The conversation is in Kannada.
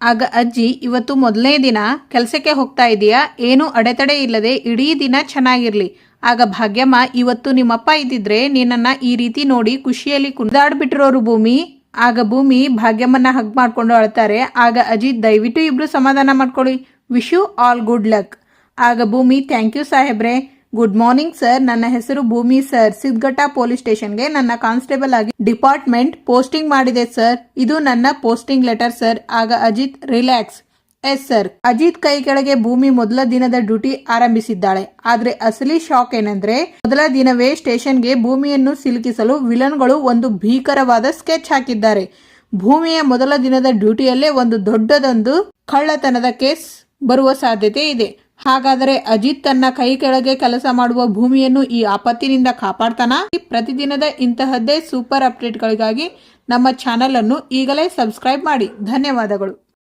ಆಗ ಅಜ್ಜಿ, ಇವತ್ತು ಮೊದಲನೇ ದಿನ, ಕೆಲಸಕ್ಕೆ ಹೋಗ್ತಾ ಇದೀಯಾ? ಏನು ಅಡೆತಡೆ ಇಲ್ಲದೆ ಇಡೀ ದಿನ ಚೆನ್ನಾಗಿರ್ಲಿ. ಆಗ ಭಾಗ್ಯಮ್ಮ, ಇವತ್ತು ನಿಮ್ಮಪ್ಪ ಇದ್ದಿದ್ರೆ ನಿನ್ನನ್ನ ಈ ರೀತಿ ನೋಡಿ ಖುಷಿಯಲ್ಲಿ ಕುಣಿದಾಡ್ಬಿಟ್ಟಿರೋರು ಭೂಮಿ. ಆಗ ಭೂಮಿ ಭಾಗ್ಯಮ್ಮನ್ನ ಹಗ್ ಮಾಡ್ಕೊಂಡು ಅಳ್ತಾರೆ. ಆಗ ಅಜಿತ್, ದಯವಿಟ್ಟು ಇಬ್ರು ಸಮಾಧಾನ ಮಾಡ್ಕೊಳ್ಳಿ, wish you all good luck. ಆಗ ಭೂಮಿ, ಥ್ಯಾಂಕ್ ಯು ಸಾಹೇಬ್ರೆ. ಗುಡ್ ಮಾರ್ನಿಂಗ್ ಸರ್, ನನ್ನ ಹೆಸರು ಭೂಮಿ ಸರ್. ಸಿದ್ಘಟ್ಟ ಪೊಲೀಸ್ ಸ್ಟೇಷನ್ಗೆ ನನ್ನ ಕಾನ್ಸ್ಟೇಬಲ್ ಆಗಿ ಡಿಪಾರ್ಟ್ಮೆಂಟ್ ಪೋಸ್ಟಿಂಗ್ ಮಾಡಿದೆ ಸರ್. ಇದು ನನ್ನ ಪೋಸ್ಟಿಂಗ್ ಲೆಟರ್ ಸರ್. ಆಗ Ajit, relax. Yes sir. Ajit ಕೈ ಕೆಳಗೆ ಭೂಮಿ ಮೊದಲ ದಿನದ ಡ್ಯೂಟಿ ಆರಂಭಿಸಿದ್ದಾಳೆ. ಆದ್ರೆ ಅಸಲಿ ಶಾಕ್ ಏನಂದ್ರೆ, ಮೊದಲ ದಿನವೇ ಸ್ಟೇಷನ್ಗೆ ಭೂಮಿಯನ್ನು ಸಿಲುಕಿಸಲು ವಿಲನ್ಗಳು ಒಂದು ಭೀಕರವಾದ ಸ್ಕೆಚ್ ಹಾಕಿದ್ದಾರೆ. ಭೂಮಿಯ ಮೊದಲ ದಿನದ ಡ್ಯೂಟಿಯಲ್ಲೇ ಒಂದು ದೊಡ್ಡದೊಂದು ಕಳ್ಳತನದ ಕೇಸ್ ಬರುವ ಸಾಧ್ಯತೆ ಇದೆ. ಹಾಗಾದರೆ ಅಜಿತ್ ತನ್ನ ಕೈ ಕೆಳಗೆ ಕೆಲಸ ಮಾಡುವ ಭೂಮಿಯನ್ನು ಈ ಆಪತ್ತಿನಿಂದ ಕಾಪಾಡ್ತಾನಾ? ಪ್ರತಿದಿನದ ಇಂತಹದ್ದೇ ಸೂಪರ್ ಅಪ್ಡೇಟ್ಗಳಿಗಾಗಿ ನಮ್ಮ ಚಾನೆಲ್ ಅನ್ನು ಈಗಲೇ ಸಬ್ಸ್ಕ್ರೈಬ್ ಮಾಡಿ. ಧನ್ಯವಾದಗಳು.